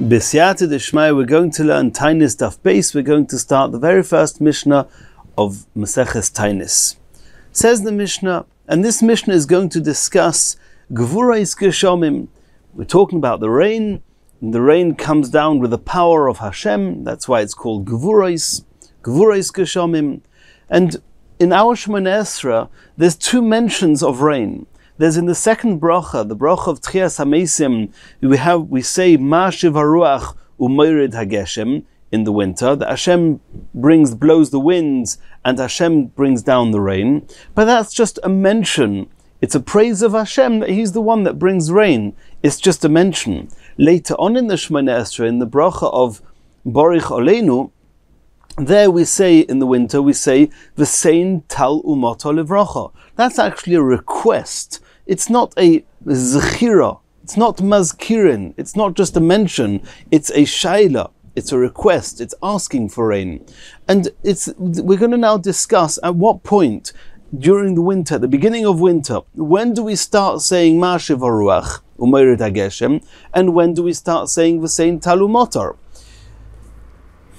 B'siyata d'shmaya, we're going to learn Taanit Daf base. We're going to start the very first Mishnah of Masechet Taanit. Says the Mishnah, and this Mishnah is going to discuss Gevurais Geshomim. We're talking about the rain, and the rain comes down with the power of Hashem. That's why it's called Gevurais Geshomim. And in our Shemoneh Esrei, there's two mentions of rain. There's in the second bracha, the bracha of Tchias HaMeisim, we say Masechet Haruach u'moired hageshem in the winter, that Hashem blows the winds and Hashem brings down the rain. But that's just a mention. It's a praise of Hashem that He's the one that brings rain. It's just a mention. Later on in the Shemoneh Esrei, in the bracha of Borich Oleinu, there we say, in the winter, we say, V'sein tal umoto livrocha. That's actually a request. It's not a zechira. It's not mazkirin. It's not just a mention. It's a shaila. It's a request. It's asking for rain. And we're going to now discuss at what point during the winter, the beginning of winter, when do we start saying Masechet Haruach u'moired hageshem, and when do we start saying V'sein tal umotor?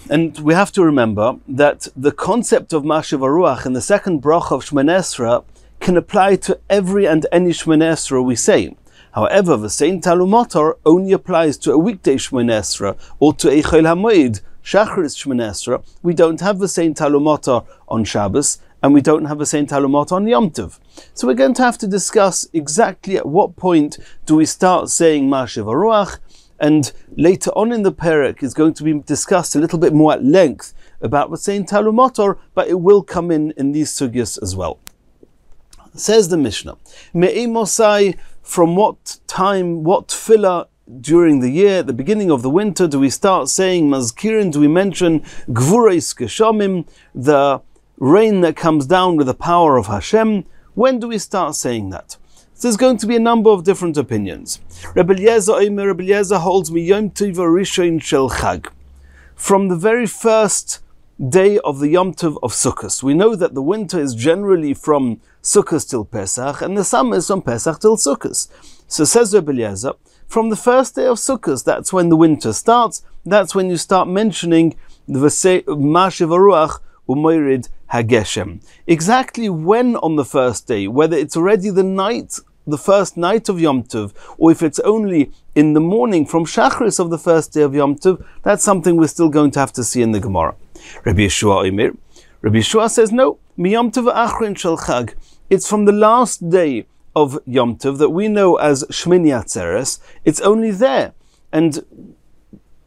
And we have to remember that the concept of Masechet Haruach in the second bracha of Shemoneh Esrei can apply to every and any Shemoneh Esrei we say. However, V'sein tal umotor only applies to a weekday Shemoneh Esrei or to a Chol HaMoed, Shacharis Shemoneh Esrei. We don't have V'sein tal umotor on Shabbos, and we don't have V'sein tal umotor on Yom Tov. So we're going to have to discuss exactly at what point do we start saying Masechet Haruach. And later on in the perek is going to be discussed a little bit more at length about V'sein tal umotor, but it will come in these sugyas as well. Says the Mishnah, Me'ei Mosai, from what time, what tefillah during the year, at the beginning of the winter, do we start saying mazkirin, do we mention Gevurais Geshomim, the rain that comes down with the power of Hashem? When do we start saying that? There's going to be a number of different opinions. Rabbi Eliezer holds me Yom Tov Rishon Shel Chag. From the very first day of the Yom Tov of Sukkot. We know that the winter is generally from Sukkot till Pesach, and the summer is from Pesach till Sukkot. So says Rabbi Eliezer, from the first day of Sukkot, that's when the winter starts. That's when you start mentioning the Masechet Haruach u'moired hageshem. Exactly when on the first day, whether it's already the first night of Yom Tov, or if it's only in the morning from Shacharis of the first day of Yom Tov, that's something we're still going to have to see in the Gemara. Rabbi Yeshua says no. Mi Yom Tov Achrin Shel Chag. It's from the last day of Yom Tov that we know as Shmini Atzeres. It's only there, and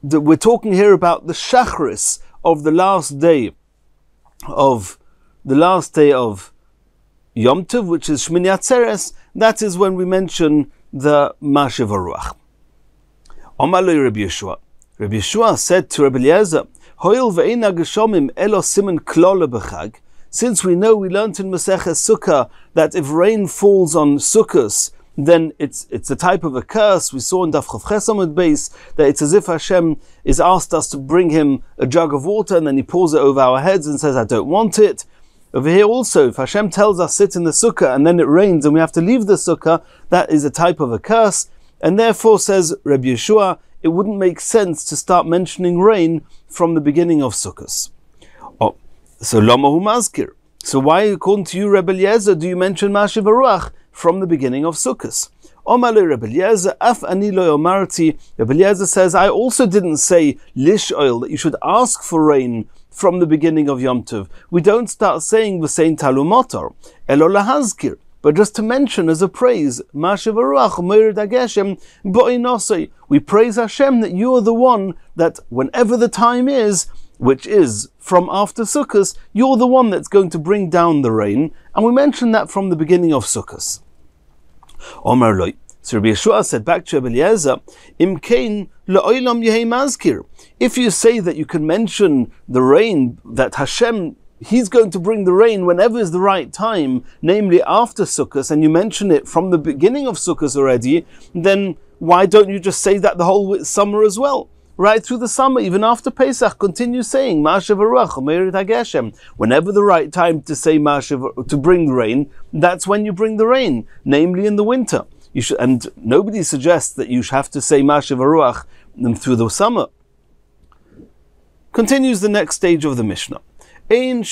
we're talking here about the Shacharis of the last day of Yom Tov, which is Shmini Atzeres. That is when we mention the Masechet Haruach. Omar lo Rabbi Yeshua. Rabbi Yeshua said to Rabbi Eliezer, Hoil ve'eina geshomim elo siman klola b'chag. Since we know, we learnt in Masechet Sukkah that if rain falls on Sukkos, then it's a type of a curse. We saw in Daf Ches Amud Beis that it's as if Hashem is asked us to bring Him a jug of water, and then He pours it over our heads and says, I don't want it. Over here also, if Hashem tells us sit in the sukkah and then it rains and we have to leave the sukkah, that is a type of a curse. And therefore, says Rabbi Yeshua, it wouldn't make sense to start mentioning rain from the beginning of Sukkos. Oh, so Lomahu Mazkir. So why, according to you, Rabbi Eliezer, do you mention Masechet Haruach from the beginning of Sukkos? Omar le Rabbi Eliezer, Af ani lo omarti. Rabbi Eliezer says, I also didn't say lish oil, that you should ask for rain from the beginning of Yom Tov. We don't start saying V'sein tal umotor, elo lahazkir, but just to mention as a praise, Masechet Haruach u'moired hageshem bo'inasei. We praise Hashem that you are the one that whenever the time is, which is from after Sukkot, you're the one that's going to bring down the rain, and we mention that from the beginning of Sukkot. Omar loy. So Rabbi Yeshua said back to Rabbi Eliezer, Im kein le'olam yehei mazkir. If you say that you can mention the rain, that Hashem, He's going to bring the rain whenever is the right time, namely after Sukkot, and you mention it from the beginning of Sukkot already, then why don't you just say that the whole summer as well? Right through the summer, even after Pesach, continue saying Masechet Haruach u'moired hageshem. Whenever the right time to say to bring rain, that's when you bring the rain, namely in the winter. And nobody suggests that you have to say Masechet Haruach through the summer. Continues the next stage of the Mishnah. And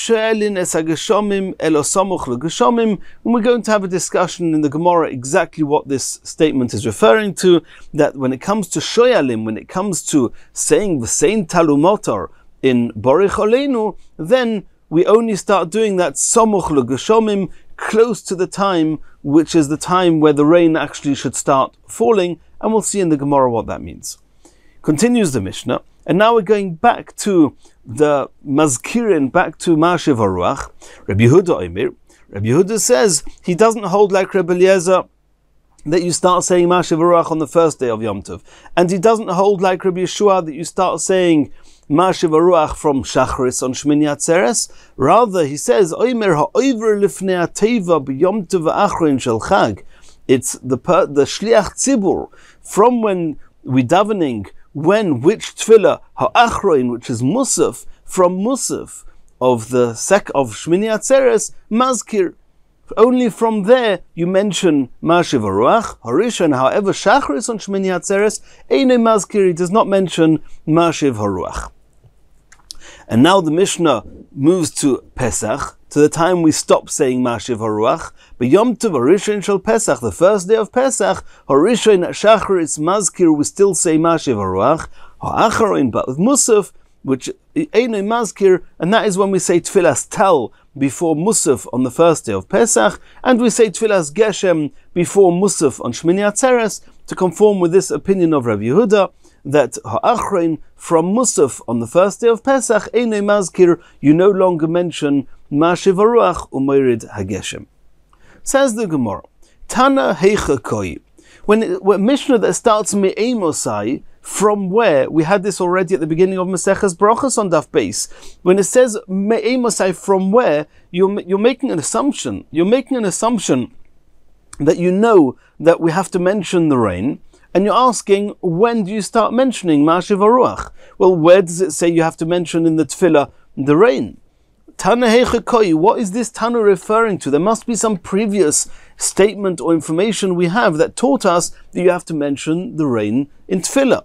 we're going to have a discussion in the Gemara exactly what this statement is referring to, that when it comes to shoyalim, when it comes to saying v'sein talumotar in Borich Oleinu, then we only start doing that samuch l'geshomim, close to the time, which is the time where the rain actually should start falling, and we'll see in the Gemara what that means. Continues the Mishnah, and now we're going back to the Mazkirin, back to Mashev Haruach. Rabbi Yehuda Omer. Rabbi Yehuda says he doesn't hold like Rabbi Eliezer that you start saying Mashev Haruach on the first day of Yom Tov, and he doesn't hold like Rabbi Yeshua that you start saying Mashev Haruach from Shachris on Shmini Atzeres. Rather, he says Omer ha'over lifnei ateva b'Yom Tov ha'achron shel Chag. It's the shliach tzibur from when we davening. Which tefillah ha'achroin, which is musaf, from musaf of the of Shmini Atzeres, mazkir. Only from there you mention Mashev Haruach. Harishon, however, Shachris on Shmini Atzeres, Eine mazkir, he does not mention Mashev Haruach. And now the Mishnah moves to Pesach, to the time we stop saying Mashev Haruach. But Yom Tov Harishon shel Pesach, the first day of Pesach, Harishon Shachris Mazkir, we still say Mashev Haruach. Ha'acharon, but with Musaf, which Einay Mazkir, and that is when we say Tfilas Tal before Musaf on the first day of Pesach, and we say Tfilas Geshem before Musaf on Shmini Atzeres, to conform with this opinion of Rabbi Yehuda, that Ha'achrein from Musaf on the first day of Pesach, Einay Mazkir, you no longer mention Mashev Haruach Umayrid Hageshem. Says the Gemara, Tana Heicha Koi. When Mishnah that starts Me'emosai, from where, we had this already at the beginning of Maseches Brachos on Daf Beis. When it says Me'emosai, from where, you're making an assumption. You're making an assumption that you know that we have to mention the rain, and you're asking, when do you start mentioning Mashev Haruach? Well, where does it say you have to mention in the Tefillah the rain? Tana Heicha Koi, what is this Tana referring to? There must be some previous statement or information we have that taught us that you have to mention the rain in Tefillah.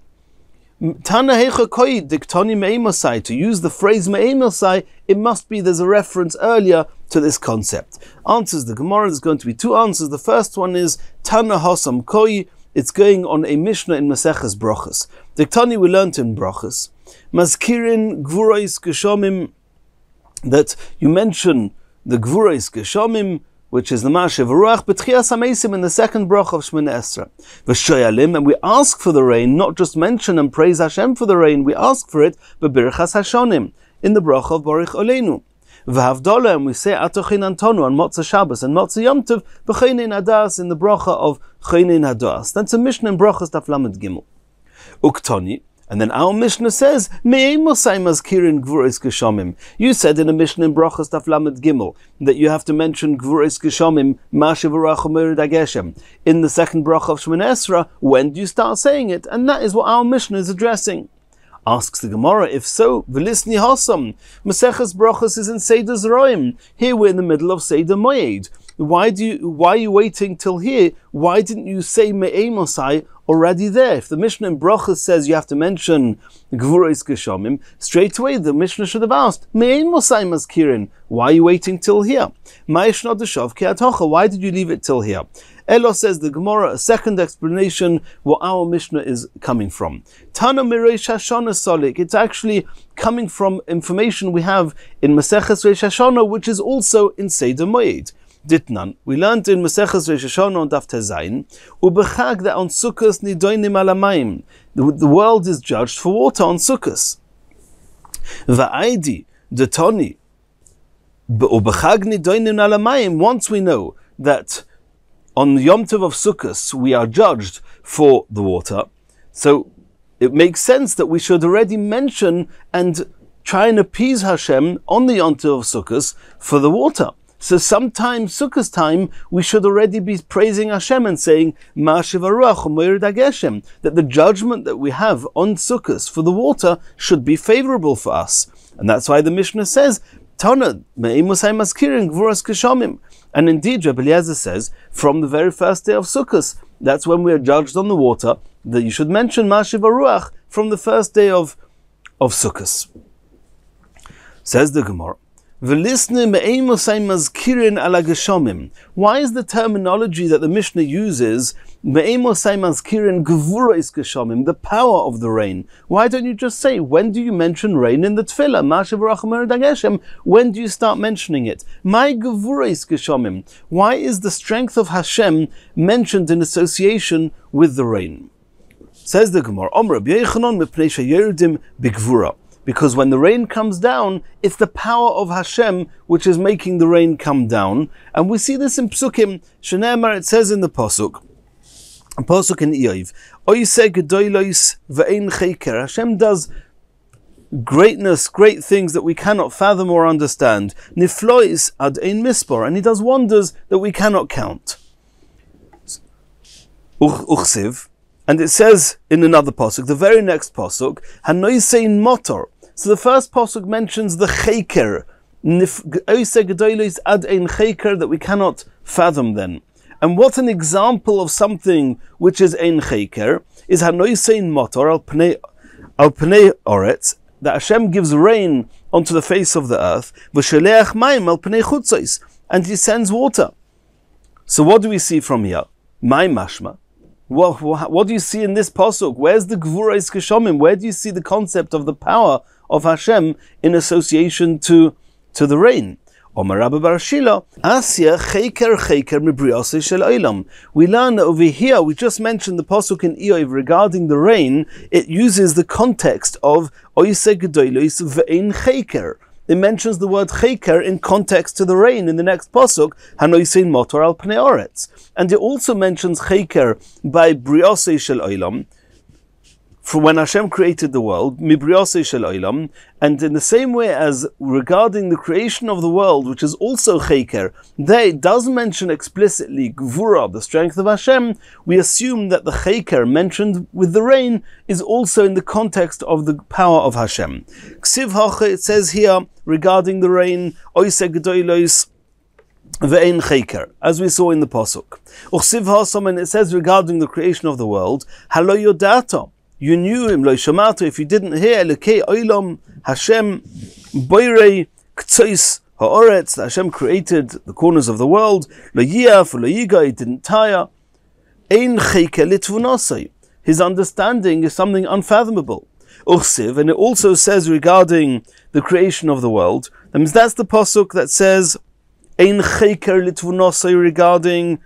Tana Heicha Koi, Diktoni Me'emosai, to use the phrase Me'emosai, it must be there's a reference earlier to this concept. Answers the Gemara, there's going to be two answers. The first one is Tana Hosam Koi, it's going on a Mishnah in Maseches Brachos. Diktoni we learned in Brachos. Mazkirin Gvurais Geshomim, that you mention the Gvurais Geshomim, which is the Mashev Haruach, B'tchias HaMeisim in the second bracha of Shemini Esrei. V'shoyalim, and we ask for the rain, not just mention and praise Hashem for the rain, we ask for it, B'birchas Hashonim, in the bracha of Borich Oleinu. V'havdola, and we say Atochin Antonu on Motzah Shabbos and Motzah Yom Tov, B'chaynein Hadas, in the bracha of Chaynein Hadas. That's a Mishnah in Brachos Daf Lamed Gimel. Uktoni, and then our Mishnah says, Me'emosai mazkirin gvurais geshomim. You said in a Mishnah in Brachos Daf Lamed Gimel that you have to mention gvurais geshomim, Mashev Haruach Umayrid Hageshem. In the second bracha of Shemini Esrei, when do you start saying it? And that is what our Mishnah is addressing. Asks the Gemara, if so, V'lisni Hosam, Maseches Brachos is in Seder Zroim. Here we're in the middle of Seder Moed. Why are you waiting till here? Why didn't you say Me'emosai already there? If the Mishnah in Brachos says you have to mention Gvurais Geshomim, straight away the Mishnah should have asked, Me'emosai Mazkirin, why are you waiting till here? Why did you leave it till here? Elo says the Gemara, a second explanation what our Mishnah is coming from. Tana Mireish Hashana Solik, it's actually coming from information we have in Maseches Reish Hashana, which is also in Seder Moed. Ditnan, we learned in Maseches Reish Hashana on Daf Tezayin, Ubechag that on Sukkos nidoinim alamayim. The world is judged for water on Sukkos. Va'aidi, Detoni, Ubechag nidoinim alamayim. Once we know that on Yom Tov of Sukkos we are judged for the water, so it makes sense that we should already mention and try and appease Hashem on the Yom Tov of Sukkos for the water. So sometime Sukkot time, we should already be praising Hashem and saying, Mashev Haruach Umayrid Hageshem, that the judgment that we have on Sukkot for the water should be favorable for us. And that's why the Mishnah says, And indeed, Rabbi Eliezer says, from the very first day of Sukkot, that's when we are judged on the water, that you should mention Mashiv Ruach from the first day of Sukkot. Says the Gemara, why is the terminology that the Mishnah uses the power of the rain? Why don't you just say, when do you mention rain in the Tefillah? When do you start mentioning it? Why is the strength of Hashem mentioned in association with the rain? Says the Gemara, because when the rain comes down, it's the power of Hashem which is making the rain come down. And we see this in Psukim. Shenemar, it says in the Pasuk in Iyov, Hashem does greatness, great things that we cannot fathom or understand. Niflois ad ein mispor, and He does wonders that we cannot count. Uchsiv, and it says in another pasuk, the very next pasuk, Hanoisein motor. So the first pasuk mentions the chayker, ad ein chayker, that we cannot fathom then. And what an example of something which is ein chayker is Hanoisein motor al pnei oretz, that Hashem gives rain onto the face of the earth, v'sheleach mayim al pnei chutzos, and He sends water. So what do we see from here? My mashma. What do you see in this pasuk? Where's the Gvurais Keshomim? Where do you see the concept of the power of Hashem in association to the rain? Omar Rabbi Bar Shila, Asya Chayker Mibriose Shel Olam. We learn that over here, we just mentioned the pasuk in Iyov regarding the rain. It uses the context of Oise Gedolos Ve'ein Chayker. It mentions the word chayker in context to the rain in the next pasuk, Hanoisein motor al pnei oretz. And it also mentions chayker by briose shel olam, for when Hashem created the world, mibriose shel olam, and in the same way as regarding the creation of the world, which is also chayker, there it does mention explicitly gvura, the strength of Hashem. We assume that the chayker mentioned with the rain is also in the context of the power of Hashem. Ksiv hacha, it says here regarding the rain, oise gedolos ve'ein chayker, as we saw in the pasuk. Uchsiv hasam, and it says regarding the creation of the world, halo yodata. You knew Him, lo shamato, if you didn't hear, Elokei Olam, Hashem, Boirei Ktsois Ha'oretz, that Hashem created the corners of the world, lo yiaf, lo yiga, He didn't tire, Ein Chayke Litvunasai, His understanding is something unfathomable. Uchsiv, and it also says regarding the creation of the world, that that's the pasuk that says, Ein Chayke Litvunasai, regarding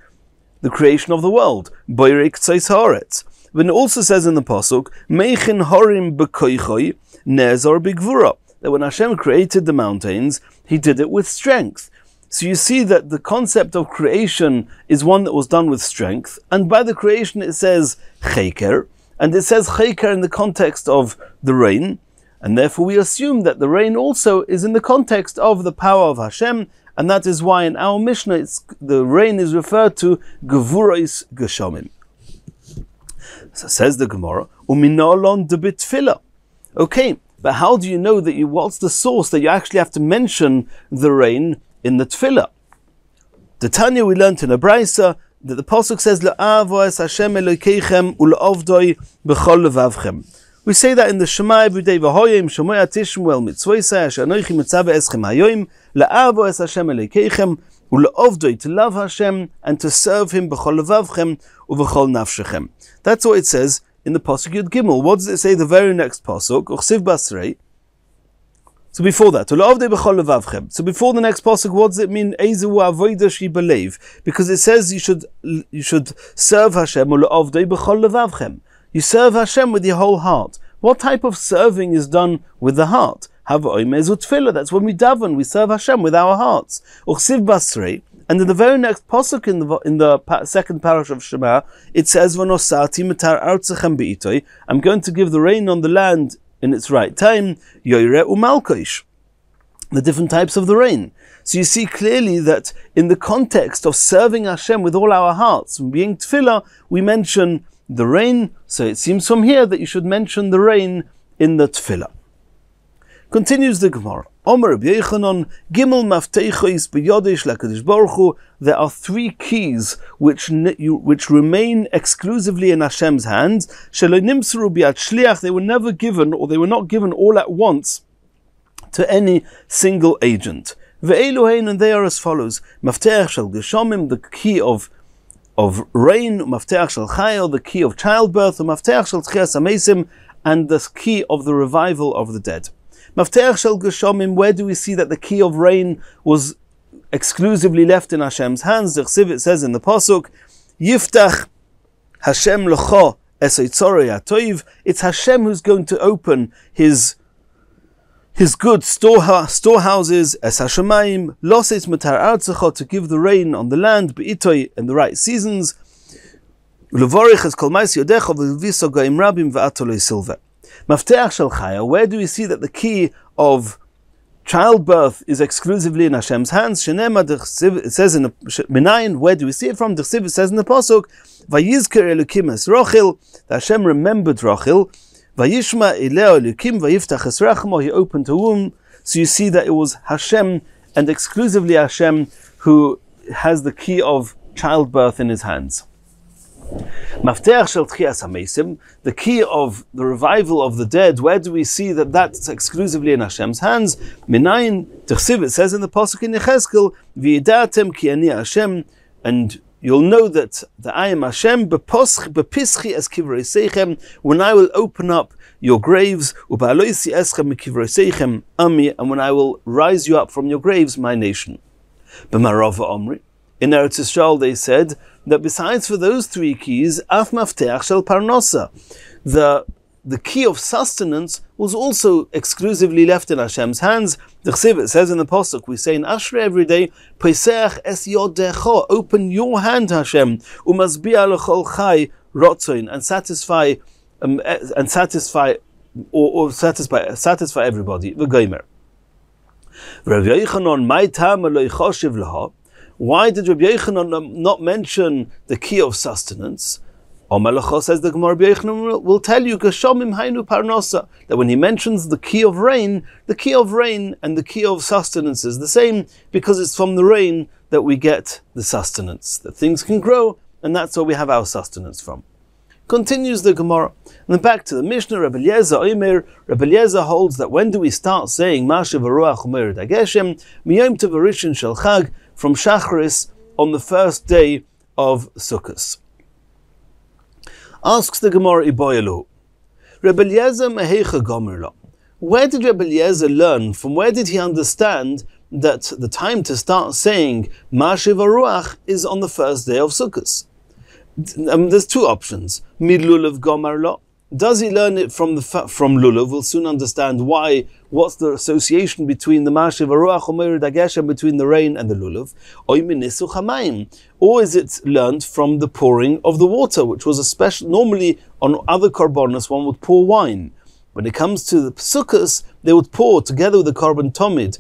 the creation of the world, Boirei Ktsois Ha'oretz. But it also says in the pasuk, Meichin horim b'koichoi nezor b'gvura, that when Hashem created the mountains, He did it with strength. So you see that the concept of creation is one that was done with strength, and by the creation it says chayker, and it says chayker in the context of the rain, and therefore we assume that the rain also is in the context of the power of Hashem, and that is why in our Mishnah the rain is referred to Gevurais Geshomim. So says the Gemara, Uminolon de bitfila. Okay, but how do you know that what's the source that you actually have to mention the rain in the tefillah? The Tanya we learned in a Braisa that the pasuk says, La'avo es Hashem Elokeichem ul'ovdoi b'chol levavchem. We say that in the Shema B'dei v'hoyim Shemoya tishmu el mitzvoisai asher anochi mitzaveh eschem hayoim La'avo es Hashem Elokeichem ul'ovdoi, to love Hashem and to serve Him b'chol levavchem u'v'chol nafshechem. That's what it says in the pasuk Yud Gimel. What does it say the very next pasuk? Uchsiv basrei. So before that, so before the next pasuk, what does it mean? Because it says you should serve Hashem. You serve Hashem with your whole heart. What type of serving is done with the heart? That's when we daven, we serve Hashem with our hearts. And in the very next pasuk in the second parish of Shema, it says, I'm going to give the rain on the land in its right time, yoire umalkoish, the different types of the rain. So you see clearly that in the context of serving Hashem with all our hearts, being tefillah, we mention the rain. So it seems from here that you should mention the rain in the tefillah. Continues the Gemara. Omer Rabbi Yochanan, Gimel Mafteichos B'Yodesh LaKadosh Baruch Hu. There are three keys which remain exclusively in Hashem's hands. Shelo nimsru b'yad shliach. They were never given, or they were not given all at once to any single agent. Ve'eluhein, and they are as follows: Mafteach shel Geshomim, the key of rain; Mafteach shel Chayil, the key of childbirth; Mafteach shel Tchias HaMeisim, and the key of the revival of the dead. Mafteach shel Geshomim, where do we see that the key of rain was exclusively left in Hashem's hands? The Chsiv, it says in the Pasuk, Yiftach Hashem lecho es eitzorei hatoiv. It's Hashem who's going to open his good storehouses, es hashemayim, loset matar artzecha, to give the rain on the land, be'itoi, in the right seasons, levorich es kol mais yodecha v'lviso goyim rabim v'atoloi silva. Mafteach shel chaya, where do we see that the key of childbirth is exclusively in Hashem's hands? Shenema, it says in the Minayin, where do we see it from? The Chsiv, it says in the Pasuk, Vayizker Elokim es Rochel, that Hashem remembered Rochel, Vayishma Eleo Elokim Vayiftach es Rachmo, he opened her womb. So you see that it was Hashem, and exclusively Hashem, who has the key of childbirth in his hands. Mafteach shel Tchias HaMeisim, the key of the revival of the dead, where do we see that that's exclusively in Hashem's hands? Minayin, T'chsiv, it says in the Pasuk in Yechezkel, V'yidatem ki ani Hashem, and you'll know that I am Hashem, bepischi es kivrei seichem, when I will open up your graves, uba'aloisi eschem kivrei seichem ami, and when I will rise you up from your graves, my nation. B'marava omri, in Eretz Yisrael they said that besides for those three keys, af mafteach shel parnosa, the key of sustenance was also exclusively left in Hashem's hands. The Chsiv, it says in the Pasuk, we say in Ashrei every day, Poiseach es yodecho, open your hand, Hashem, umazbiah lechol chai rotzoin, and satisfy everybody. V'gomer. Rabbi Yochanan, my tam lo yichoshev leha. Why did Rabbi Yochanan not mention the key of sustenance? Omalacha, says the Gemara, Rabbi Yochanan will tell you, Geshomim hainu parnosa, that when he mentions the key of rain and the key of sustenance is the same, because it's from the rain that we get the sustenance, that things can grow, and that's where we have our sustenance from. Continues the Gemara. And then back to the Mishnah, Rabbi Eliezer holds that when do we start saying Mashev Haruach Umeir Dageshem, Miyom Tov Rishon Shel Chag, from Shacharis on the first day of Sukkot. Asks the Gemara Iboyalu, Rabbi Eliezer Mehecha Gomerla. Where did Rabbi Eliezer learn? From where did he understand that the time to start saying Mashev Haruach is on the first day of Sukkot? There's two options. Midlulav Gomerla. Does he learn it from Lulav? We'll soon understand why. What's the association between the Mashev Haruach Umeir Dageshem, between the rain and the Lulav? Oy minisuch hamayim. Or is it learned from the pouring of the water, which was a special? Normally on other korbanos one would pour wine. When it comes to the Sukkos, they would pour together with the korban tomid,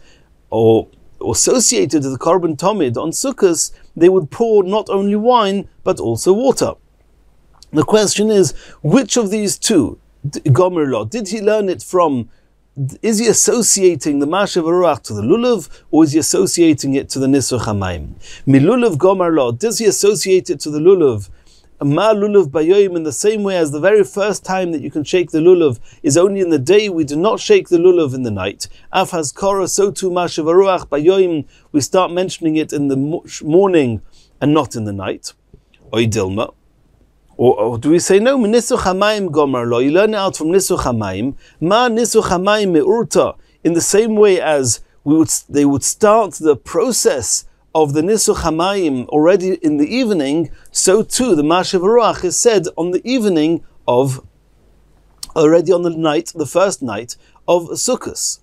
or associated to the korban tomid on Sukkos, they would pour not only wine but also water. The question is, which of these two, Gomer Lo, did he learn it from? Is he associating the Mashev Haruach to the Lulav, or is he associating it to the Nisuch HaMayim? Milulav Gomer Lo, does he associate it to the Lulav? Ma Lulav Bayoyim, in the same way as the very first time that you can shake the Lulav is only in the day, we do not shake the Lulav in the night. Af Hazkara, so too Mashev Haruach Bayoyim, we start mentioning it in the morning and not in the night. Oy Dilma. Or do we say no? Nisuch hamayim gomer lo. You learn it out from nisuch hamayim. Ma nisuch hamayim meurta. In the same way as they would start the process of the nisuch hamayim already in the evening, so too the Mashev Haruach is said on the evening of, already on the first night of Sukkot.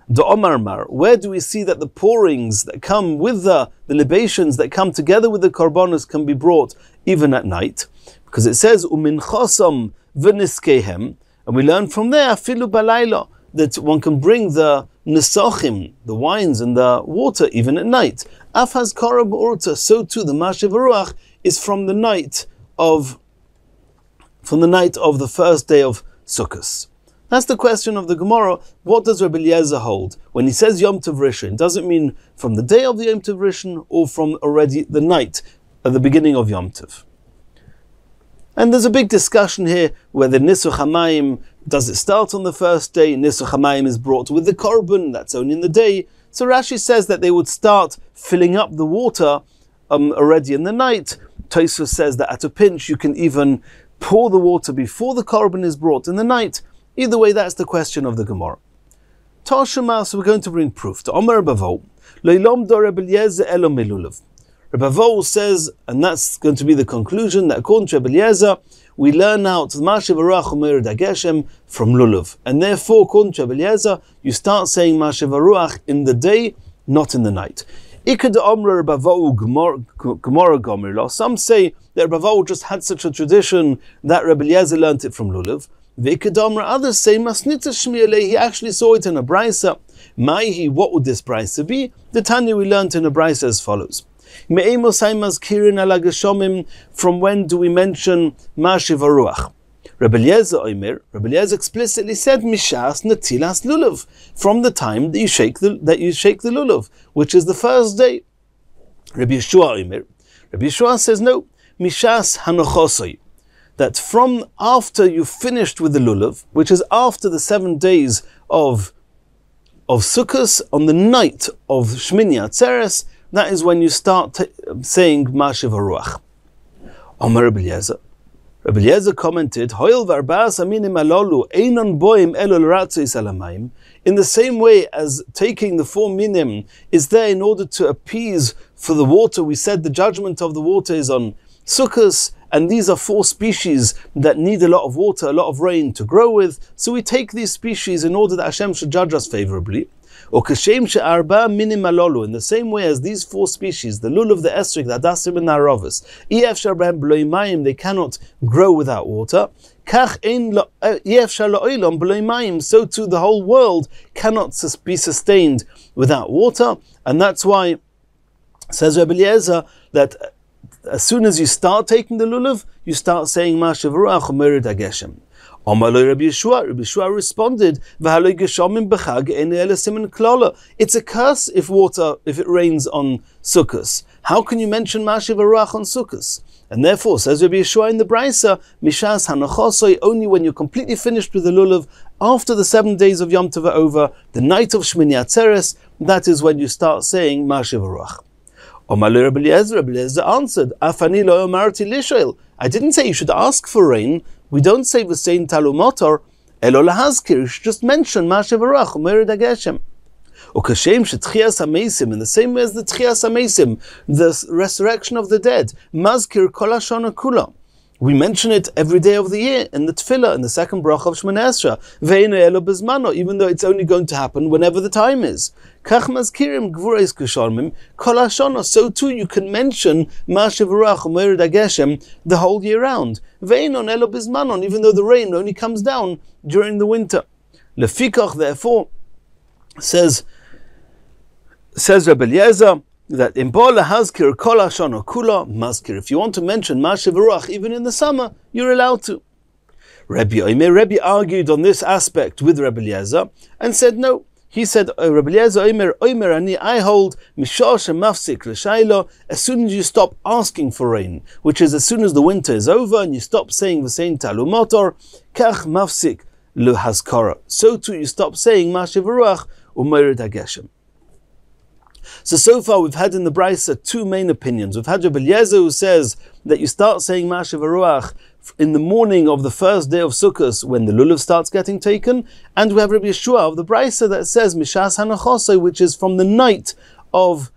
The Omar Mar, where do we see that the pourings that come with the libations that come together with the korbanos can be brought even at night? Because it says umin chosam v'niskehem, and we learn from there afilu balayla, that one can bring the nisochim, the wines and the water, even at night. Af hazkara b'urta, so too the Mashev Haruach is from the night of the first day of Sukkot. That's the question of the Gemara. What does Rabbi Eliezer hold? When he says Yom Tov Rishon, does it mean from the day of the Yom Tov Rishon or from already the night at the beginning of Yom Tov? And there's a big discussion here whether Nisuch HaMayim, does it start on the first day? Nisuch HaMayim is brought with the Korban, that's only in the day. So Rashi says that they would start filling up the water already in the night. Tosfos says that at a pinch you can even pour the water before the Korban is brought in the night. Either way, that's the question of the Gemara. Tashema, so we're going to bring proof. To Omer Rabbi Leilom do Rabbi Eliezer elo milulav. Rabbi says, and that's going to be the conclusion, that according to Rabbi Eliezer, we learn out the Mashev Aruach Umeir Dageshem from lulav. And therefore, according to Rabbi Eliezer, you start saying Mashev Aruach in the day, not in the night. Ikad Omer Rabbi Gemara Gomer. Some say that Rabbi just had such a tradition that Rabbi Eliezer learnt it from lulav. Others say Masnita Shmiele, he actually saw it in a brisa. Maihi, what would this brisa be? The Tanya we learnt in a brisa as follows. From when do we mention Mashev Aruach? Rabbi Eliezer explicitly said Mishas Natilas Lulav, from the time that you shake the lulav, which is the first day. Rabbi Yeshua says no, Mishas Hanochosoi, that from after you finished with the lulav, which is after the 7 days of Sukkot, on the night of Shmini Atzeres, that is when you start saying Mashev Aruach. Omer Rabbi Eliezer. Rabbi Eliezer commented, in the same way as taking the 4 minim is there in order to appease for the water. We said the judgment of the water is on Sukkot, and these are 4 species that need a lot of water, a lot of rain to grow with. So we take these species in order that Hashem should judge us favorably. In the same way as these 4 species, the lulav, the esrog, the adasim, and the aravos, they cannot grow without water. So too the whole world cannot be sustained without water. And that's why, says Rabbi Eliezer, that as soon as you start taking the lulav, you start saying Mashev Aruach Umeir Dageshem. Rabbi Yeshua responded, it's a curse if it rains on Sukkot. How can you mention Mashev Aruach on Sukkot? And therefore, says Rabbi Yeshua in the Brisa, Mishas Hanochosoi, only when you're completely finished with the lulav, after the 7 days of Yom Tov are over, the night of Shmini Atzeres, that is when you start saying Mashev Aruach. Rabbi Eliezer answered, I didn't say you should ask for rain. We don't say v'sein talu motor, elo lahazkir. You should just mention Mashev Aruach Umeir Dageshem. Ukashem shetchias hamesim, in the same way as the tchias hamesim, the resurrection of the dead, mazkir kol hashana kula. We mention it every day of the year in the tefillah, in the second bracha of Shmoneh Esrei. Ve'eino elo bezmano, even though it's only going to happen whenever the time is. Kach mazkirim gvurais kushalmim kol hashana. So too you can mention Mashev Aruach Umeir Dageshem the whole year round. Ve'eino elo bezmano, even though the rain only comes down during the winter. Lefikach, therefore, says Rabbi Eliezer, that in Bola Hazkir Kol Hashana Kula Mazkir. If you want to mention Mashev Aruach even in the summer, you're allowed to. Rabbi argued on this aspect with Rabbi Eliezer and said no. He said, Rabbi Eliezer Omer Ani, I hold Mishosh Mafsik L'Shailo, as soon as you stop asking for rain, which is as soon as the winter is over and you stop saying V'sein Talu Motor, Kach Mafsik L'Hazkara. So too you stop saying Mashev Aruach Umeir Dageshem. So far we've had in the Brisa 2 main opinions. We've had Rabbi Eliezer who says that you start saying Mashev Aruach in the morning of the first day of Sukkot when the lulav starts getting taken, and we have Rabbi Yeshua of the Brisa that says Mishas Hanochosoi, which is from the night of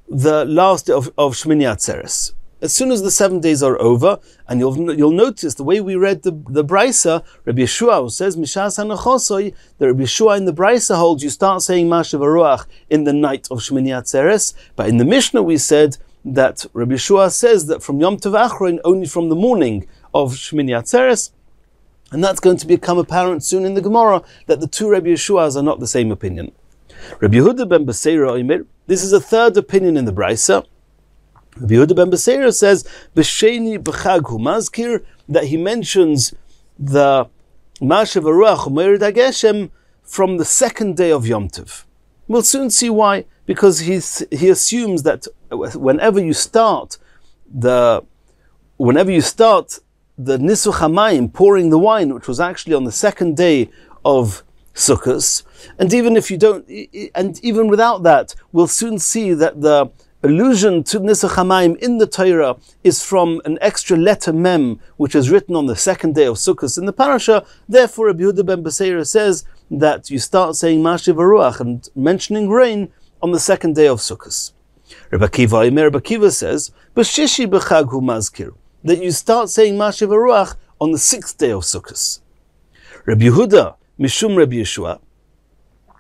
the last day of Shmini Atzeres. As soon as the 7 days are over, and you'll notice the way we read the Brisa, Rabbi Yeshua says Mishas Hanochosoi, that Rabbi Yeshua in the Brisa holds you start saying Mashev Aruach in the night of Shmini Atzeres, but in the Mishnah we said that Rabbi Yeshua says that from Yom Tov Achron, only from the morning of Shmini Atzeres, and that's going to become apparent soon in the Gemara that the 2 Rabbi Yeshuas are not the same opinion. Rabbi Yehuda ben Beseira Omer, this is a third opinion in the Brisa. Rabbi Yehuda ben Beseira says, B'sheni b'chag hu mazkir, that he mentions the Mashev Haruach U'Mered HaGeshem from the second day of Yom Tov. We'll soon see why, because he assumes that whenever you start the Nisuch HaMayim, pouring the wine, which was actually on the second day of Sukkot, and even if you don't, and even without that, we'll soon see that the allusion to Nisuch HaMayim in the Torah is from an extra letter mem, which is written on the second day of Sukkot in the parasha. Therefore, Rabbi Yehuda ben Beseira says that you start saying Mashev Haruach and mentioning rain on the second day of Sukkot. Rabbi Akiva says, B'shishi b'chag hu mazkir, that you start saying Mashev Haruach on the sixth day of Sukkot. Rabbi Yehuda, Mishum Rabbi Yeshua,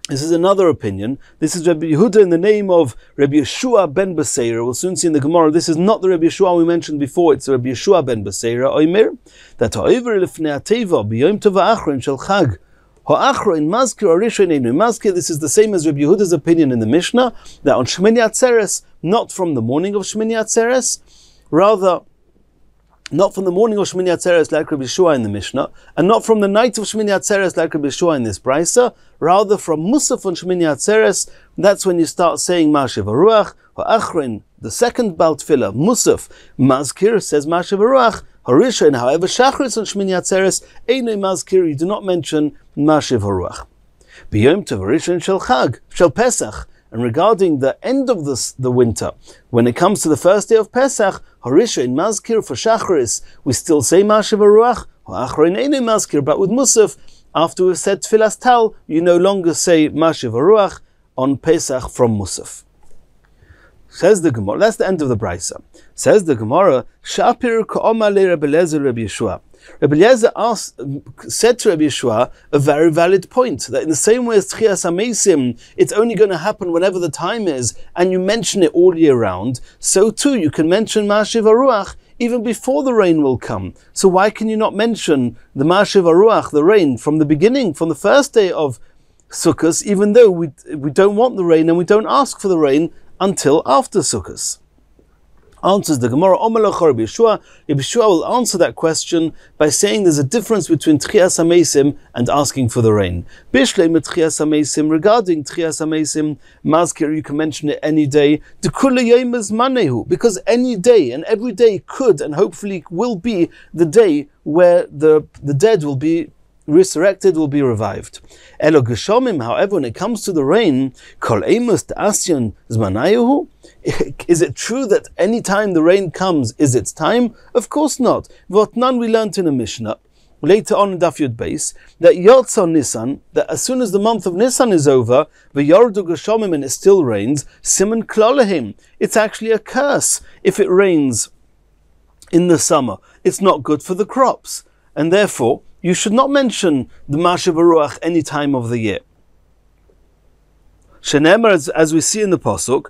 this is another opinion. This is Rabbi Yehuda in the name of Rabbi Yeshua ben Beseira. We'll soon see in the Gemara, this is not the Rabbi Yeshua we mentioned before, it's Rabbi Yeshua ben Beseira, Omer, that ha'over lefnei ha'teva b'yom tov ha'achron shel chag, ha'achron mazkir ha'rishon einu mazkir. This is the same as Rabbi Yehuda's opinion in the Mishnah, that on Shmini Atzeres, not from the morning of Shmini Atzeres, rather, not from the morning of Shmini Atzeres like Rabbi Yeshua in the Mishnah, and not from the night of Shmini Atzeres like Rabbi Yeshua in this Brisa, rather from Musaf on Shmini Atzeres. That's when you start saying Mashev Haruach, Ha'achrin, the second Baal Tefillah, Musaf, Mazkir says Mashev Haruach, Harishon, however, Shachris on Shmini Atzeres, Einoi Mazkir, you do not mention Mashev Haruach. B'yom Tov Harishon Shel Chag, Shel Pesach. And regarding the end of the winter, when it comes to the first day of Pesach, Harisha in Mazkir for Shacharis, we still say Mashev Haruach, Ha'achron Einoi Mazkir, but with Musaf, after we've said Tfilas Tal, you no longer say Mashev Haruach on Pesach from Musaf. Says the Gemara, that's the end of the Brisa. Says the Gemara, Shapir Ka'oma le Rabbi Eliezer Rabbi Yeshua. Rabbi Eliezer said to Rabbi Yeshua a very valid point, that in the same way as Tchias HaMeisim, it's only going to happen whenever the time is, and you mention it all year round, so too you can mention Mashev Haruach even before the rain will come. So why can you not mention the Mashev Haruach, the rain, from the beginning, from the first day of Sukkot, even though we don't want the rain and we don't ask for the rain until after Sukkot? Answers the Gemara, Rabbi Yeshua will answer that question by saying there's a difference between Tchias HaMeisim and asking for the rain. Bishlei mit Tchias HaMeisim, regarding Tchias HaMeisim, Mazkir, you can mention it any day, because any day and every day could and hopefully will be the day where the dead will be resurrected, will be revived. Elo Geshomim, however, when it comes to the rain, Kol Eimus Ta'asyan Zmanayahu, is it true that any time the rain comes is its time? Of course not. Votnan, we learnt in a Mishnah later on in Daf Yud Beis that Yotzon Nisan, that as soon as the month of Nisan is over, V'yordu Geshomim, and it still rains, Siman Klolehim, it's actually a curse if it rains in the summer. It's not good for the crops, and therefore you should not mention the Mashev Haruach any time of the year. Shenemar, as we see in the Pasuk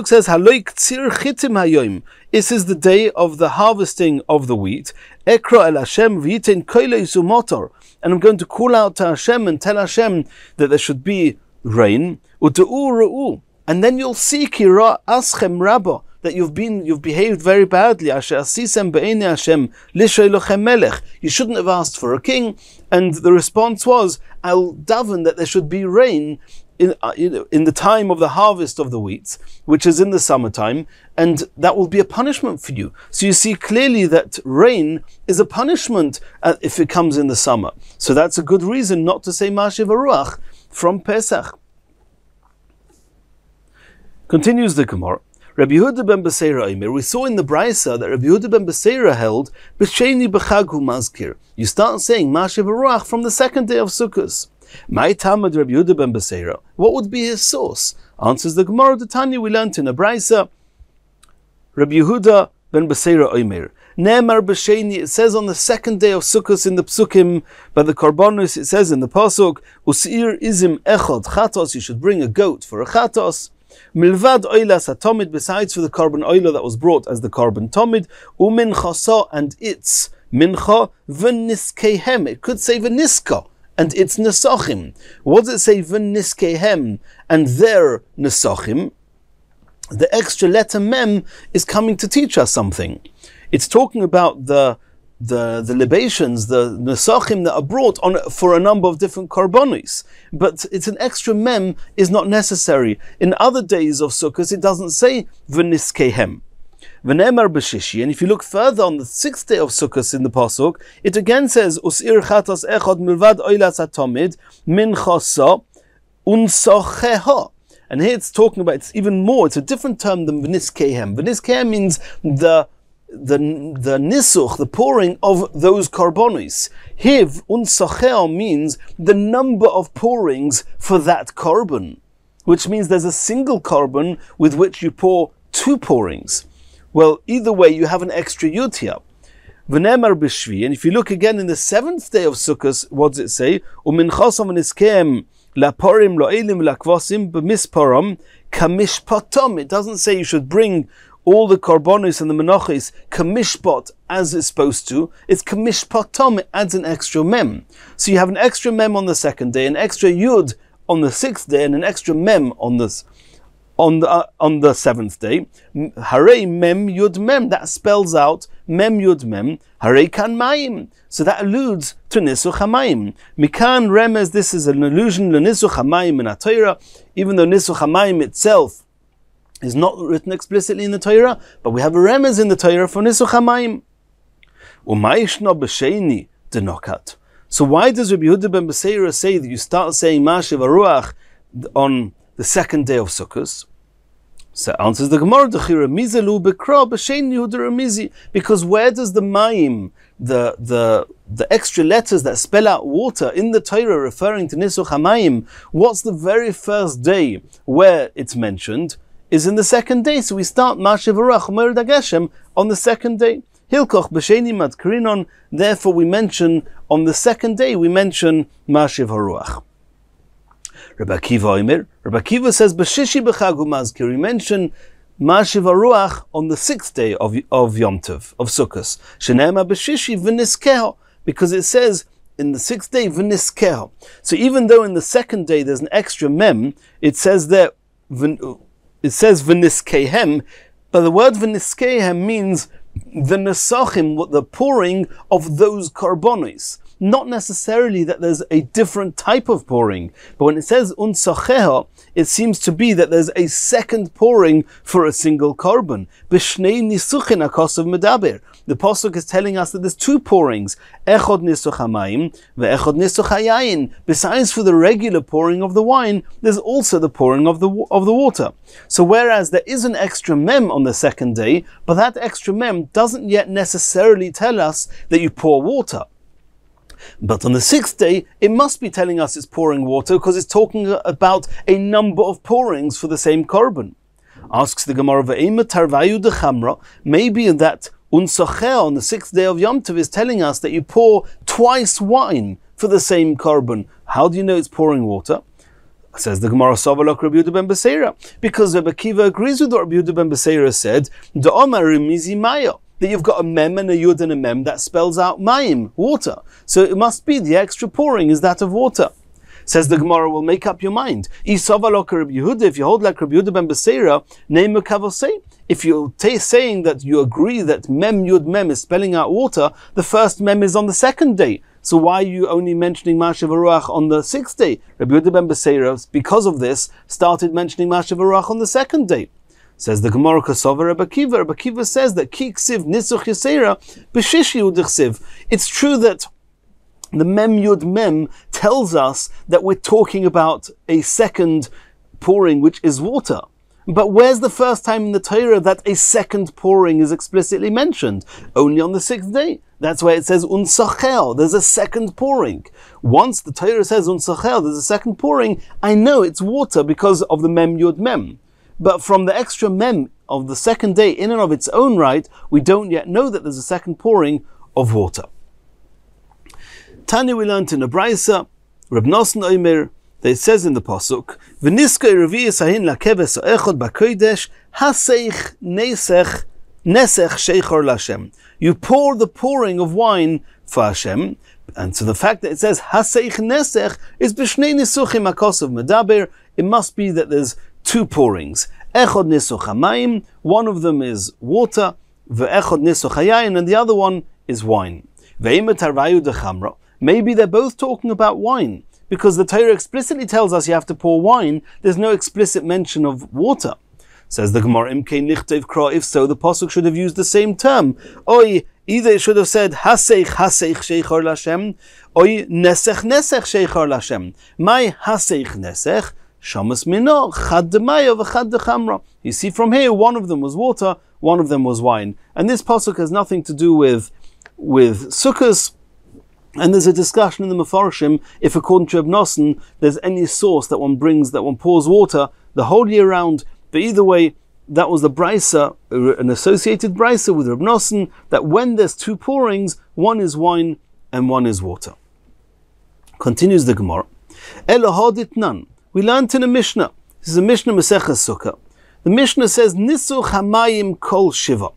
says, Haloik tzir chitim hayoim. This is the day of the harvesting of the wheat. Ekra el Hashem v'yitein koilei sumotor. And I'm going to call out to Hashem and tell Hashem that there should be rain. U'te'u ru'u. And then you'll see kira aschem rabba, that you've behaved very badly. Asher asisem be'einei Hashem lishoy lochem melech. You shouldn't have asked for a king. And the response was, I'll daven that there should be rain in the time of the harvest of the wheat, which is in the summertime, and that will be a punishment for you. So you see clearly that rain is a punishment if it comes in the summer. So that's a good reason not to say Mashev Haruach from Pesach. Continues the Gemara. Rabbi Yehuda ben Beseira Omer, we saw in the Brisa that Rabbi Yehuda ben Beseira held, B'sheni b'chag hu mazkir. You start saying Mashev Haruach from the second day of Sukkot. My Talmud Rabbi Yehuda ben Beseira, what would be his source? Answers the Gemara, the Tanya we learnt in a Brisa, Rabbi Yehuda ben Beseira Omer. Ne'emar b'sheni, it says on the second day of Sukkot in the Psukim, by the Korbanos, it says in the Pasuk, Usir izim echad chatos, you should bring a goat for a chatos. Milvad oilas hatomid, besides for the carbon oila that was brought as the carbon tomid, umin chasa, and its mincha, v'niskehem, it could say v'niska, and its nesachim. What does it say v'niskehem, and their nesachim? The extra letter mem is coming to teach us something. It's talking about the libations, the nesachim that are brought on for a number of different korbanos. But it's an extra mem is not necessary. In other days of Sukkot, it doesn't say v'niskehem. V'nemar b'shishi, and if you look further on the 6th day of Sukkot in the pasuk, it again says usir chatas echad milvad oilas hatomid min chasa unsocheha. And here it's talking about, it's even more, it's a different term than v'niskehem. V'niskehem means the nisuch, the pouring of those korbanos. Here, unsocheha means the number of pourings for that korban, which means there's a single korban with which you pour 2 pourings. Well, either way, you have an extra yud here. V'nemar b'shvi, and if you look again in the 7th day of Sukkot, what does it say? U'min chasam v'niskehem laporim lo'elim lakvosim b'misparam kamishpatom. It doesn't say you should bring all the korbanos and the menachos kamishpot as it's supposed to. It's kamishpatom. It adds an extra mem. So you have an extra mem on the 2nd day, an extra yud on the 6th day, and an extra mem on the 7th day. Harei mem yud mem. That spells out mem yud mem. Harei kan mayim. So that alludes to nisuch hamayim. Mikan remez. This is an allusion to nisuch hamayim in Torah, even though nisuch hamayim itself is not written explicitly in the Torah, but we have a remez in the Torah for nisuch hamayim. Umayishna b'sheini denokat. So why does Rabbi Yehuda ben Beseira say that you start saying Mashev Haruach on the 2nd day of Sukkot? So answers the Gemara, because where does the mayim, the extra letters that spell out water in the Torah referring to Nisuch HaMayim, what's the very first day where it's mentioned? Is in the 2nd day. So we start Mashev Haruach Omer Dageshem on the 2nd day. Hilkoch b'sheni madkrinon. Therefore, we mention on the 2nd day. We mention Mashev Haruach. Rabbi Akiva says b'shishi b'chag u'mazkir. We mention Mashev Haruach on the 6th day of Yom Tov of Sukkos. Shene'ema b'shishi v'niskeho, because it says in the 6th day v'niskeho. So even though in the 2nd day there's an extra mem, it says there it says v'niskehem, but the word v'niskehem means the nesachim, the pouring of those korbanos. Not necessarily that there's a different type of pouring, but when it says unsacheha, it seems to be that there's a second pouring for a single korban. B'shnei nisuchin hakosav medaber. The pasuk is telling us that there's 2 pourings, echod nisuch hamayim ve'echod nisuch hayayin. Besides for the regular pouring of the wine, there's also the pouring of the water. So whereas there is an extra mem on the 2nd day, but that extra mem doesn't yet necessarily tell us that you pour water. But on the 6th day, it must be telling us it's pouring water because it's talking about a number of pourings for the same korban. Asks the Gemara, maybe that unsocher on the 6th day of Yom Tov is telling us that you pour twice wine for the same korban. How do you know it's pouring water? Says the Gemara, Savalok Rabbi Yehuda ben Beseira, because Rabbi Akiva agrees with what Rabbi Yehuda ben Beseira said, Da'omar rimizi maya, that you've got a mem and a yud and a mem that spells out mayim, water. So it must be the extra pouring is that of water. Says the Gemara, will make up your mind. If you hold like Rabbi Yehuda ben Beseira, name kavosei. If you're saying that you agree that mem yud mem is spelling out water, the first mem is on the 2nd day. So why are you only mentioning Mashev Haruach on the 6th day? Rabbi Yehuda ben Beseira, because of this, started mentioning Mashev Haruach on the 2nd day. Says the Gemara, Kasova Rabbi Akiva. Rabbi Akiva says that Ki ksiv nisuch yisera b'shishi u'dichsiv. It's true that the mem yud mem tells us that we're talking about a second pouring, which is water. But where's the first time in the Torah that a second pouring is explicitly mentioned? Only on the 6th day. That's why it says unsachel. There's a second pouring. Once the Torah says unsachel, there's a second pouring, I know it's water because of the mem yud mem. But from the extra mem of the 2nd day in and of its own right, we don't yet know that there's a second pouring of water. Tanya, we learned in a Braisa, Reb Nosson Omer, that it says in the pasuk, "V'niskei revi'is hahin lakeves ha'echod b'kodesh haseich nesech sheichor l'Hashem." You pour the pouring of wine for Hashem, and so the fact that it says haseich nesech is b'shnei nisuchim hakosav medaber. It must be that there's 2 pourings. Echod nisuch hamayim, one of them is water, ve'echod nisuch hayayin, and the other one is wine. Maybe they're both talking about wine, because the Torah explicitly tells us you have to pour wine. There's no explicit mention of water. Says the Gemara, if so, the pasuk should have used the same term. Either it should have said haseich haseich sheichor lashem, oy nesech nesech sheichor lashem. My haseich nesech shamas mino chad demayo v'chad dechamra. You see from here, one of them was water, one of them was wine, and this pasuk has nothing to do with sukkahs. And there's a discussion in the Mefarshim if, according to Reb Nosson, there's any source that one pours water the whole year round. But either way, that was the brisa, an associated brisa with Reb Nosson, that when there's two pourings, one is wine and one is water. Continues the Gemara. Elohaditnan. We learned in a Mishnah. This is a Mishnah Masechet Sukkah. The Mishnah says, Nisu hamayim kol shiva.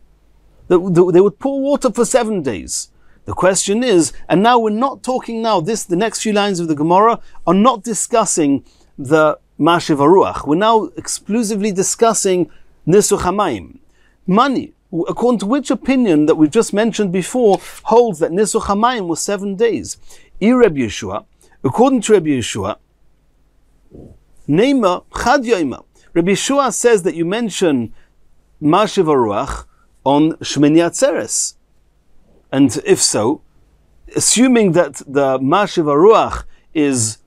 They would pour water for 7 days. The question is, and now we're not talking now, the next few lines of the Gemara are not discussing the Mashiv HaRuach. We're now exclusively discussing Nisu Hamayim. Money, according to which opinion that we've just mentioned before, holds that Nisu Hamayim was 7 days. Rabbi Yeshua, according to Rabbi Yeshua, Neima Chad Yoima. Rabbi Yeshua says that you mention Mashiv HaRuach on Shmini Atzeres. And if so, assuming that the Mashiv HaRuach is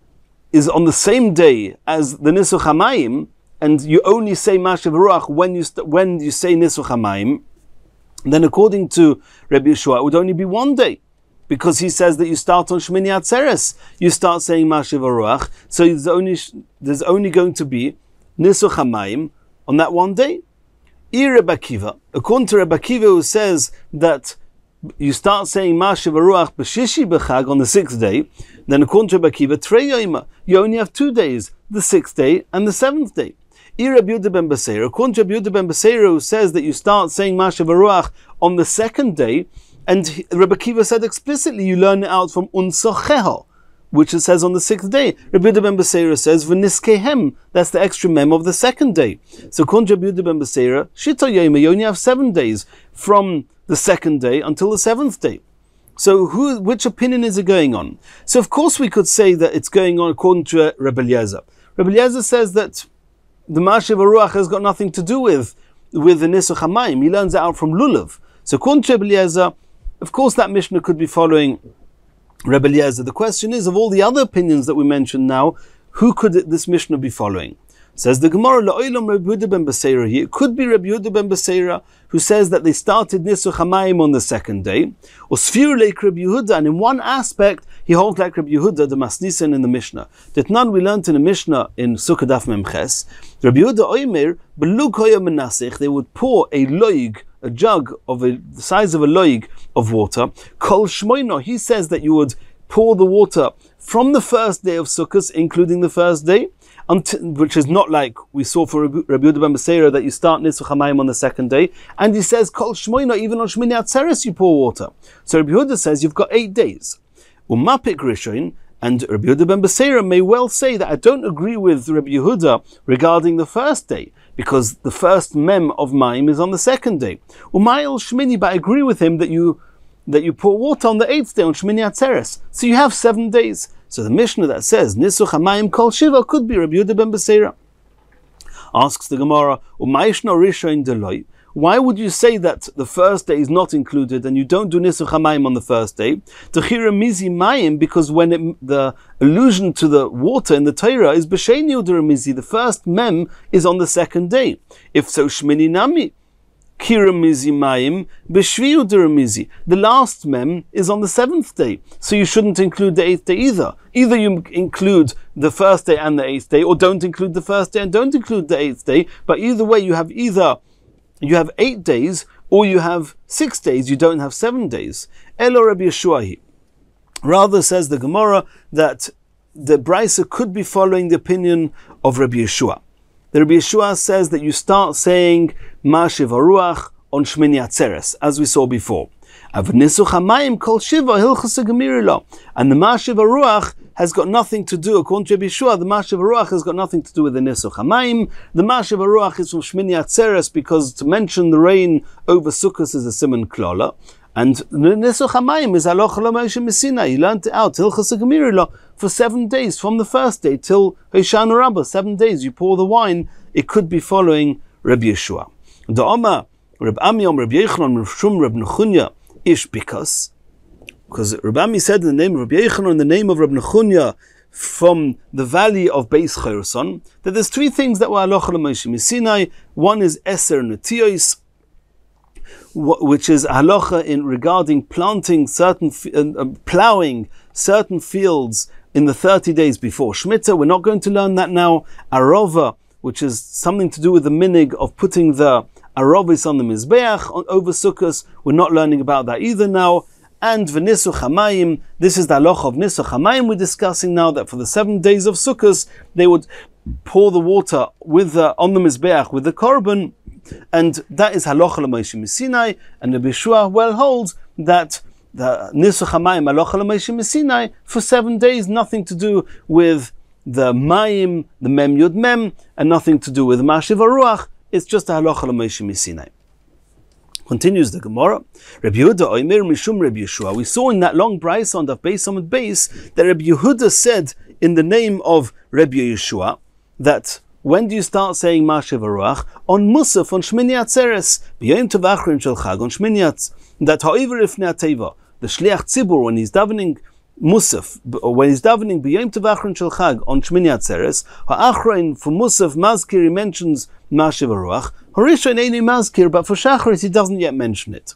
on the same day as the Nisu Hamayim, and you only say Mashiv HaRuach when you say Nisu Hamayim, then according to Rabbi Yeshua, it would only be 1 day, because he says that you start on Shmini Atzeres, you start saying Mashiv HaRuach, so there's only going to be Nisu Hamayim on that 1 day. Rabbi Akiva, according to Rabbi Akiva, who says that you start saying Mashiv HaRuach b'shishi b'chag on the 6th day, then according to Rabbi Akiva, Trei Yoima, you only have 2 days, the 6th day and the 7th day. Rabbi Yehuda ben Beseira, according to Rabbi Yehuda ben Beseira, who says that you start saying Mashiv HaRuach on the 2nd day, and Rabbi Akiva said explicitly you learn it out from Unsocheho, which it says on the 6th day. Rabbi Yehuda ben Beseira says V'niskehem, that's the extra mem of the 2nd day. So according to Rabbi Yehuda ben Beseira, Shita Yoima, you only have 7 days from the 2nd day until the 7th day. So which opinion is it going on? So of course we could say that it's going on according to Rabbi Eliezer. Rabbi Eliezer says that the Mashiv HaRuach has got nothing to do with the Nisu Hamayim. He learns it out from Lulav. So according to Rabbi Eliezer, of course that Mishnah could be following Rabbi Eliezer. The question is, of all the other opinions that we mentioned now, who could this Mishnah be following? Says the Gemara, La'olam Rabbi Yehuda ben Beseira here. It could be Rabbi Yehuda ben Beseira, who says that they started Nisu Hamayim on the 2nd day, or Sfir like Rabbi Yehuda, and in one aspect he holds like Rabbi Yehuda, the Masnisan in the Mishnah. That none we learned in the Mishnah in Sukkah Daf Memches. Rabbi Yehuda Oimer, Belug Hoya Menasich, they would pour a loig, a jug of the size of a loig of water. Kol Shmoino, he says that you would pour the water from the 1st day of Sukkot, including the 1st day, which is not like we saw for Rabbi Yehuda ben Beseira that you start Nisu Hamayim on the 2nd day, and he says Kol Shmoina, even on Shmini Atzeres you pour water. So Rabbi Yehuda says you've got 8 days. Umapik Rishon, and Rabbi Yehuda ben Beseira may well say that I don't agree with Rabbi Yehuda regarding the 1st day, because the first mem of Maim is on the 2nd day. Umayil Shmini, but I agree with him that you pour water on the 8th day on Shmini Atzeres. So you have 7 days. So the Mishnah that says Nisu Hamayim Kol Shiva could be Rabbi Yehuda ben Beseira. Asks the Gemara, Umayishno Rishon Deloi. Why would you say that the 1st day is not included and you don't do Nisu Hamayim on the 1st day? Techira Mizi Mayim, because when the allusion to the water in the Torah is B'Sheni Yehuda Mizi, the first mem is on the 2nd day. If so, Shmini Nami. Kiramizi Mayim, B'Shvi Udiramizi. The last mem is on the 7th day, so you shouldn't include the 8th day either. Either you include the 1st day and the 8th day, or don't include the 1st day and don't include the 8th day. But either way, you have 8 days, or you have 6 days. You don't have 7 days. Elo Rabbi Yeshua. Rather, says the Gemara, that the brisa could be following the opinion of Rabbi Yeshua. The Rabbi Yeshua says that you start saying Mashiv HaRuach on Shmini Atzeres, as we saw before. And the Mashiv HaRuach has got nothing to do, according to Rabbi Yeshua, the Mashiv HaRuach has got nothing to do with the Nisu Hamayim. The Mashiv HaRuach is from Shmini Atzeres, because to mention the rain over Sukkot is a Siman Klola. And Nisuch HaMayim is halacha l'Moshe Sinai. He learned it out Hilchos HaGemirah for 7 days, from the first day till Hoshana Rabbah. 7 days you pour the wine. It could be following Rabbi Yeshua. The Oma Reb Amiyom, Reb Yechanan, Reb Shum, Reb Nechunya ish because Reb Ami said in the name of Reb Yechanan, in the name of Reb Nechunya, from the valley of Beis Chayroson, that there's 3 things that were halacha l'Moshe Sinai. One is Eser Netiyos, which is halacha in regarding planting certain, plowing certain fields in the 30 days before Shemitah. We're not going to learn that now. Arova, which is something to do with the minig of putting the arovis on the mizbeach over Sukkos. We're not learning about that either now. And v'nisuch hamayim, this is the halacha of nisuch hamayim we're discussing now, that for the 7 days of Sukkos, they would pour the water with on the mizbeach with the korban, and that is halacha l'Moshe Sinai. And the Bishua well holds that the nisuch hamayim halacha l'Moshe Sinai for 7 days, nothing to do with the mayim, the mem yud mem, and nothing to do with mashiv haruach. It's just a halacha l'Moshe Sinai. Continues the Gemara. Rabbi Yehuda Omer Mishum Rabbi Yeshua. We saw in that long brayso on Daf Beis Amud Beis that Rabbi Yehuda said in the name of Rabbi Yeshua that when do you start saying Mashiv Haruach? On Musaf, on Shmini Atzeres, B'yom Tov Achron Shel Chag, on Shmini Atzeres, that however Ifnei Ateva, the Shliach Tzibur, when he's davening Musaf, when he's davening B'yom Tov Achron Shel Chag on Shmini Atzeres, Ha'achron for Musaf Mazkir, he mentions Mashiv Haruach. Harishon Eini Mazkir, but for Shacharis he doesn't yet mention it.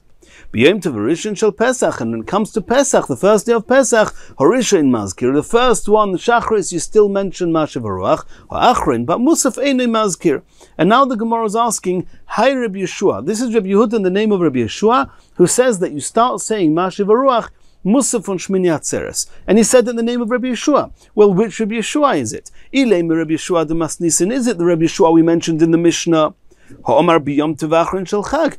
B'yom Tov Harishon Shel Pesach, and when it comes to Pesach, the first day of Pesach, Harishon Mazkir, the first one, the Shacharis, you still mention Mashiv Haruach, Ha'achron, but Musaf Eini Mazkir. And now the Gemara is asking, Hi Rabbi Yeshua. This is Rabbi Yehuda in the name of Rabbi Yeshua, who says that you start saying Mashiv Haruach Musaf on Shmini Atzeres. And he said in the name of Rabbi Yeshua. Well, which Rabbi Yeshua is it? Ilay Rabbi Yeshua de Masnisin. Is it the Rabbi Yeshua we mentioned in the Mishnah? Ha'omar b'yom tov achron shel chag.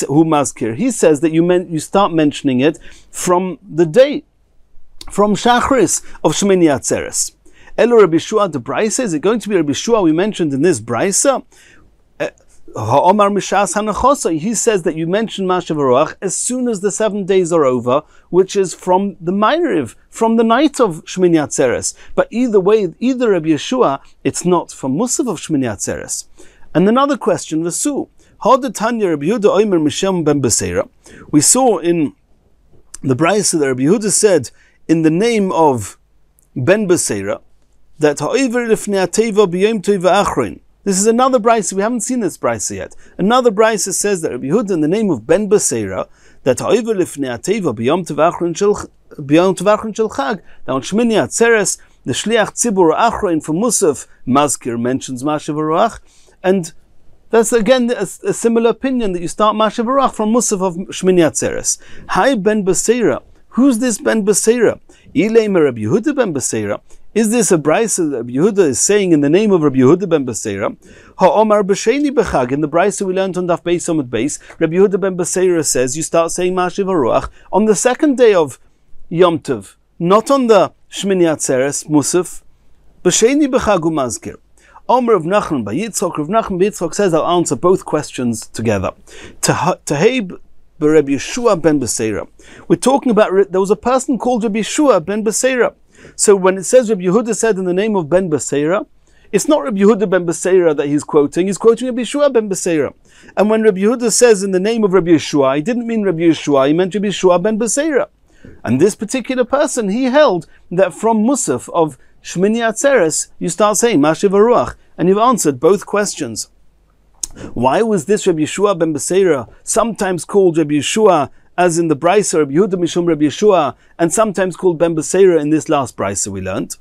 Who mazkir? He says that you start mentioning it from the day, from Shachris of Shmini Atzeres. Elo Rabbi Yeshua de Braisa. Is it going to be Rabbi Yeshua we mentioned in this Braisa? Ha'omar mishas hanachosa. He says that you mention Mashiv Haruach as soon as the 7 days are over, which is from the Ma'ariv, from the night of Shmini Atzeres. But either way, either Rabbi Yeshua, it's not from Musaf of Shmini Atzeres. And another question, Vasu. Hadatanya Rabbi Yehuda Omer Mishem ben Beseira. We saw in the Brayso that Rabbi Yehuda said in the name of ben Beseira that Ha'over lifnei ateva b'yom tov achron. This is another brayso. We haven't seen this brayso yet. Another brayso says that Rabbi Yehuda, in the name of Ben Beseira, that ha'over lifnei ateva b'yom tov achron shel chag. Now on Shmini Atzeres, the Shliach Tzibur Achron from Musaf Mazkir mentions Mashiv Haruach, and that's again a similar opinion that you start Mashiv Haruach from Musaf of Shmini Atzeres. Hi Ben Beseira. Who's this Ben Beseira? Ilay Rabbi Yehuda Ben Beseira. Is this a brayso that Rabbi Yehuda is saying in the name of Rabbi Yehuda ben Beseira? Ha'omar b'sheni b'chag. In the brayso we learned on Daf Beis Amud Beis, Rabbi Yehuda ben Beseira says you start saying Mashiv Haruach on the 2nd day of Yom Tov, not on the Shmini Atzeres Musaf. B'sheni b'chag u'mazkir. Omer of Nachman by Yitzchok. Rav Nachman by Yitzchok says I'll answer both questions together. Taheb b'Rabbi Yeshua ben Beseira. We're talking about there was a person called Rabbi Yeshua ben Beseira. So when it says Rabbi Yehuda said in the name of Ben Beseira, it's not Rabbi Yehuda ben Beseira that he's quoting Rabbi Yeshua ben Beseira. And when Rabbi Yehuda says in the name of Rabbi Yeshua, he didn't mean Rabbi Yeshua, he meant Rabbi Yeshua ben Beseira. And this particular person, he held that from Musaf of Shmini Atzeres, you start saying Mashiv Haruach. And you've answered both questions. Why was this Rabbi Yeshua ben Beseira sometimes called Rabbi Yeshua, as in the Brayso, Rabbi Yehuda Mishum Rabbi Yeshua, and sometimes called Ben Beseira in this last Brayso we learned?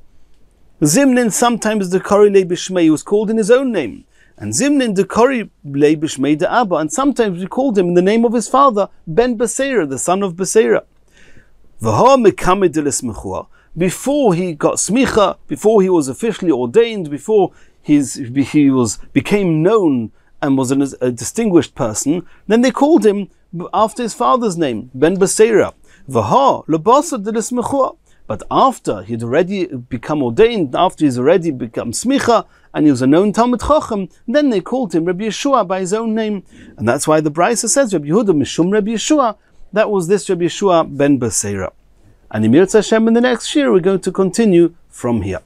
Zimnin, sometimes the Kori Le Bishmei, was called in his own name. And Zimnin the Kori Le Bishmei de Abba, and sometimes we called him in the name of his father, Ben Beseira, the son of Beseira. Before he got smicha, before he was officially ordained, before he became known and was a distinguished person, then they called him after his father's name, Ben Beseira. But after he'd already become ordained, after he's already become smicha, and he was a known Talmid Chacham, then they called him Rabbi Yeshua by his own name. And that's why the Brayso says Rabbi Yehuda Mishum Rabbi Yeshua, That was this Rabbi Yeshua ben Beseira. And in Yirtzeh Hashem, in the next shiur, we're going to continue from here.